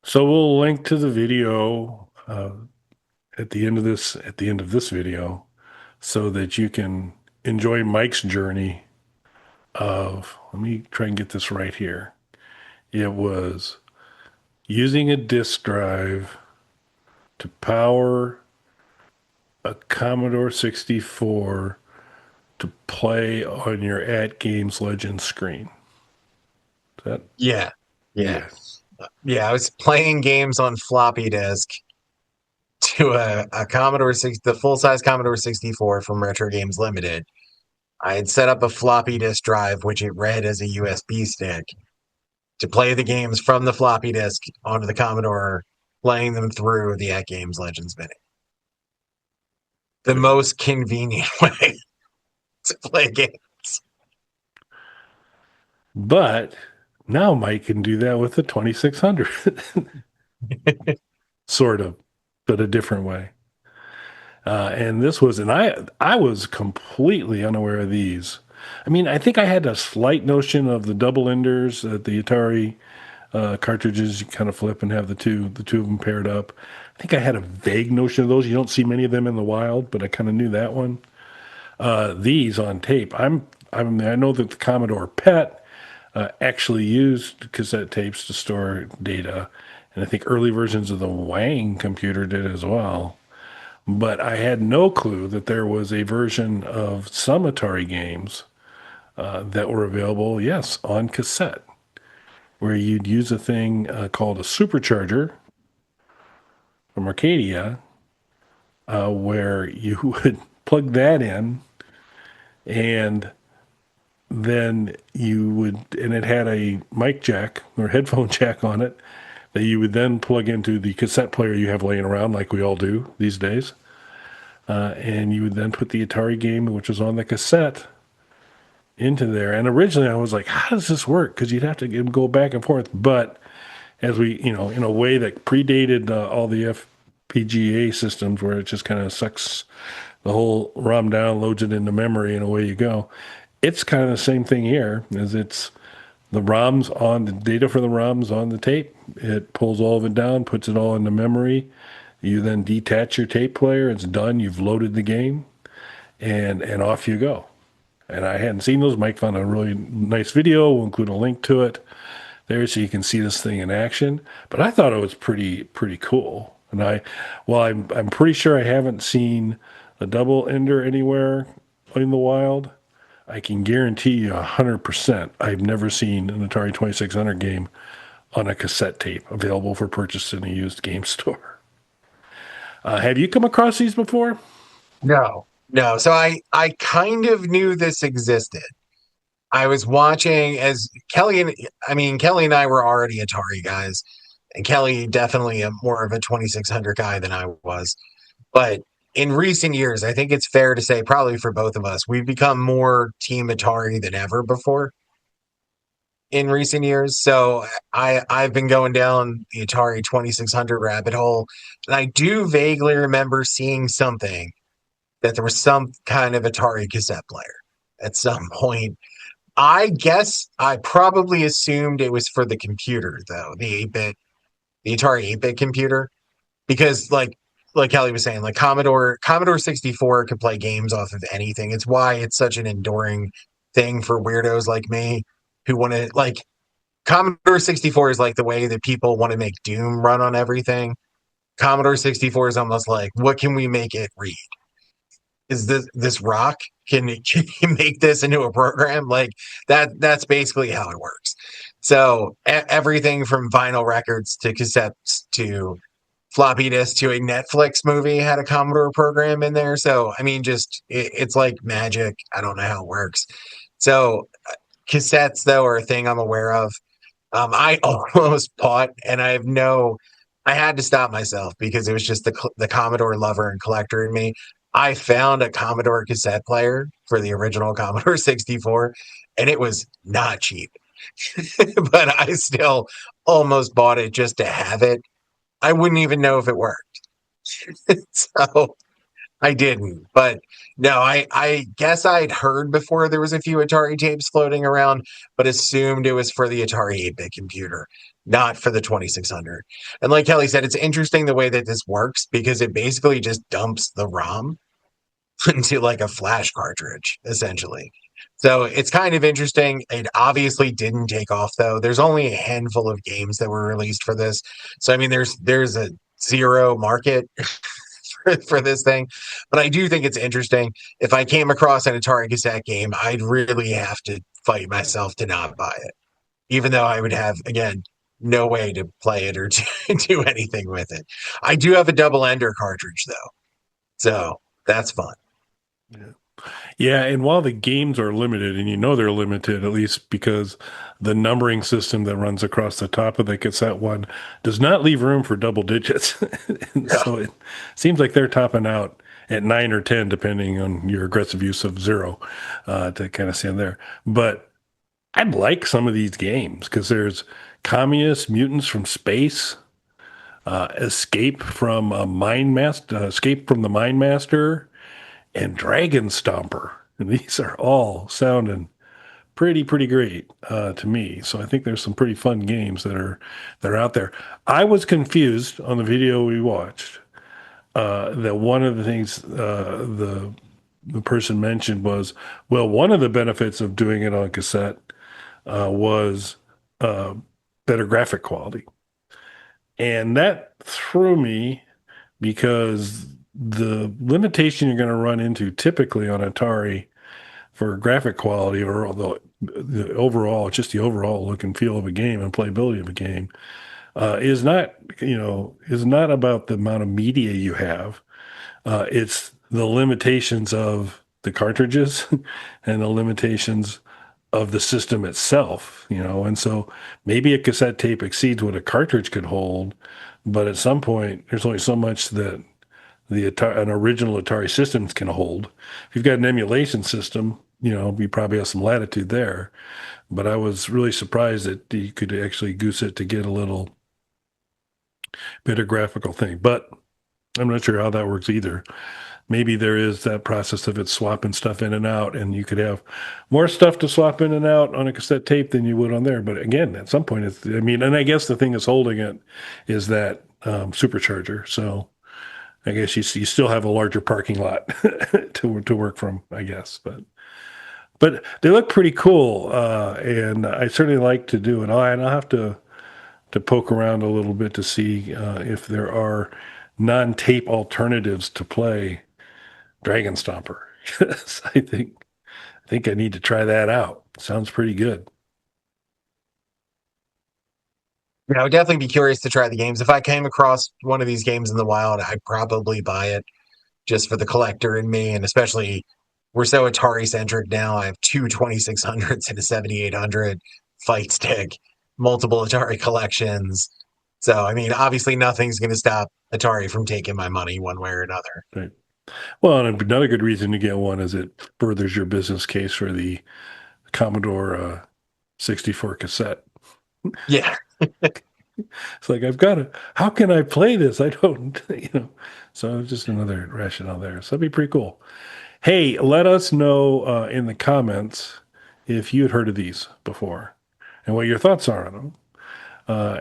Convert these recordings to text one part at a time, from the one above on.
So we'll link to the video at the end of this video so that you can enjoy Mike's journey of, let me try and get this right here. It was using a disk drive to power a Commodore 64 to play on your At Games Legends screen. Is that? Yeah, yeah, Yeah. yeah. I was playing games on floppy disk to a Commodore 6, the full size Commodore 64 from Retro Games Limited. I had set up a floppy disk drive, which it read as a USB stick, to play the games from the floppy disk onto the Commodore, playing them through the At Games Legends Mini. The most convenient way to play games. But now Mike can do that with the 2600, sort of, but a different way. And this was, and I was completely unaware of these. I mean, I think I had a slight notion of the double enders that the Atari cartridges you kind of flip and have the two of them paired up. I think I had a vague notion of those. You don't see many of them in the wild, but I kind of knew that one. These on tape, I know that the Commodore PET actually used cassette tapes to store data, and I think early versions of the Wang computer did as well. But I had no clue that there was a version of some Atari games that were available, yes, on cassette, where you'd use a thing called a Supercharger from Arcadia, where you would plug that in, and then you would, and it had a mic jack or headphone jack on it that you would then plug into the cassette player you have laying around, like we all do these days. And you would then put the Atari game, which was on the cassette, into there. And originally I was like, how does this work? Because you'd have to go back and forth. But as we, in a way that predated all the FPGA systems where it just kind of sucks the whole ROM down, loads it into memory, and away you go. It's kind of the same thing here, as it's the ROMs on the data for the ROMs on the tape. It pulls all of it down, puts it all into memory. You then detach your tape player. It's done. You've loaded the game, and off you go. And I hadn't seen those. Mike found a really nice video. We'll include a link to it there so you can see this thing in action. But I thought it was pretty cool. And I'm pretty sure I haven't seen a double ender anywhere in the wild. I can guarantee you 100% I've never seen an Atari 2600 game on a cassette tape available for purchase in a used game store. Have you come across these before? No, no. So I kind of knew this existed. I was watching as Kelly and I were already Atari guys, and Kelly definitely more of a 2600 guy than I was. But in recent years, I think it's fair to say, probably for both of us, we've become more Team Atari than ever before in recent years. So I've been going down the Atari 2600 rabbit hole, and I do vaguely remember seeing something that there was some kind of Atari cassette player at some point. I guess I probably assumed it was for the computer though, the Atari 8-bit computer, because like Kelly was saying, like Commodore 64 could play games off of anything. It's why it's such an enduring thing for weirdos like me who want to like Commodore 64 is like the way that people want to make Doom run on everything. Commodore 64 is almost like, what can we make it read? Is this rock? Can you make this into a program? Like that's basically how it works. So everything from vinyl records to cassettes to floppy disk to a Netflix movie had a Commodore program in there. So I mean, just it's like magic. I don't know how it works. So cassettes though are a thing I'm aware of. I almost bought, and I had to stop myself because it was just the Commodore lover and collector in me. I found a Commodore cassette player for the original Commodore 64, and it was not cheap, but I still almost bought it just to have it. I wouldn't even know if it worked. So I didn't, but no, I guess I'd heard before there was a few Atari tapes floating around, but assumed it was for the Atari 8-bit computer, not for the 2600. And like Kelly said, it's interesting the way that this works because it basically just dumps the ROM into like a flash cartridge, essentially. So it's kind of interesting. It obviously didn't take off though. There's only a handful of games that were released for this. So I mean there's a zero market for this thing. But I do think it's interesting. If I came across an Atari cassette game, I'd really have to fight myself to not buy it, even though I would have, again, no way to play it or to do anything with it. I do have a double ender cartridge, though. So that's fun. Yeah, and while the games are limited, and you know they're limited, at least because the numbering system that runs across the top of the cassette one does not leave room for double digits. And Yeah. so it seems like they're topping out at 9 or 10, depending on your aggressive use of zero to kind of stand there. But I'd like some of these games because there's Communist Mutants from Space, Escape from the Mindmaster, and Dragonstomper. And these are all sounding pretty great to me. So I think there's some pretty fun games that are out there. I was confused on the video we watched that one of the things the person mentioned was, well, one of the benefits of doing it on cassette was uh, better graphic quality, and that threw me because the limitation you're going to run into typically on Atari for graphic quality or the overall, just the overall look and feel of a game and playability of a game is not, is not about the amount of media you have. It's the limitations of the cartridges and the limitations of the system itself, and so maybe a cassette tape exceeds what a cartridge could hold, but at some point there's only so much that an original Atari systems can hold. If you've got an emulation system, you probably have some latitude there. But I was really surprised that you could actually goose it to get a little bit of graphical thing. But I'm not sure how that works either. Maybe there is that process of it swapping stuff in and out, and you could have more stuff to swap in and out on a cassette tape than you would on there. But again, at some point, and I guess the thing that's holding it is that supercharger. So I guess you still have a larger parking lot to work from, I guess. But they look pretty cool, and I certainly like to do it. And I'll have to poke around a little bit to see if there are non-tape alternatives to play Dragon Stomper. I think I need to try that out. Sounds pretty good. Yeah, I would definitely be curious to try the games. If I came across one of these games in the wild, I'd probably buy it just for the collector in me. And especially, we're so Atari centric now. I have two 2600s and a 7800 fight stick, multiple Atari collections. So, I mean, obviously, nothing's going to stop Atari from taking my money one way or another. Right. Well, and another good reason to get one is it furthers your business case for the Commodore 64 cassette. Yeah. It's like how can I play this? I don't, So it's just another rationale there. So that'd be pretty cool. Hey, let us know in the comments if you had heard of these before and what your thoughts are on them.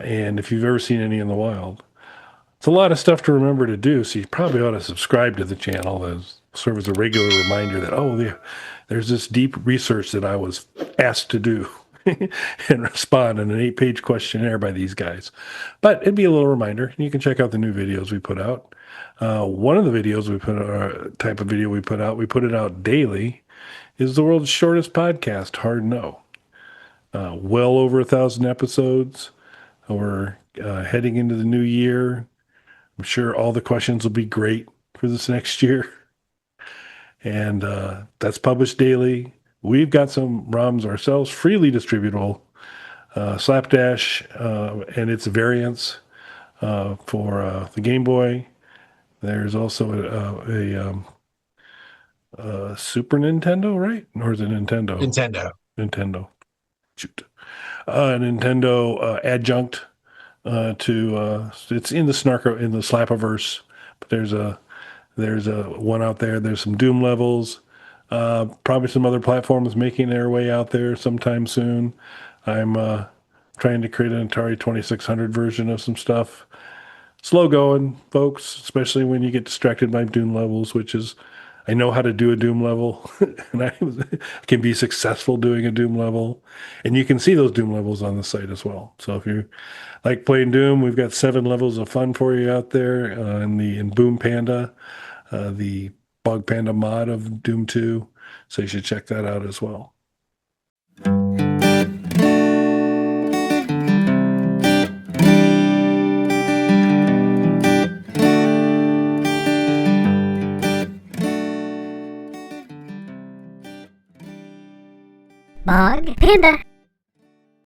And if you've ever seen any in the wild. It's a lot of stuff to remember to do, so you probably ought to subscribe to the channel as serve as a regular reminder that, there's this deep research that I was asked to do and respond in an 8-page questionnaire by these guys. But it'd be a little reminder. You can check out the new videos we put out. One of the videos type of video we put it out daily, is the world's shortest podcast, Hard No. Well over 1,000 episodes. We're heading into the new year. I'm sure all the questions will be great for this next year. And that's published daily. We've got some ROMs ourselves, freely distributable. Slapdash and its variants for the Game Boy. There's also a Super Nintendo, right? Or is it Nintendo? Nintendo. Nintendo. Shoot. Nintendo adjunct to it's in the Slapaverse, but there's a There's one out there. There's some Doom levels. Probably some other platforms making their way out there sometime soon. I'm trying to create an Atari 2600 version of some stuff. Slow going, folks, especially when you get distracted by Doom levels, which is, I know how to do a Doom level, and I can be successful doing a Doom level. And you can see those Doom levels on the site as well. So if you like playing Doom, we've got 7 levels of fun for you out there in Boom Panda, the Bog Panda mod of Doom 2. So you should check that out as well. Bog Panda.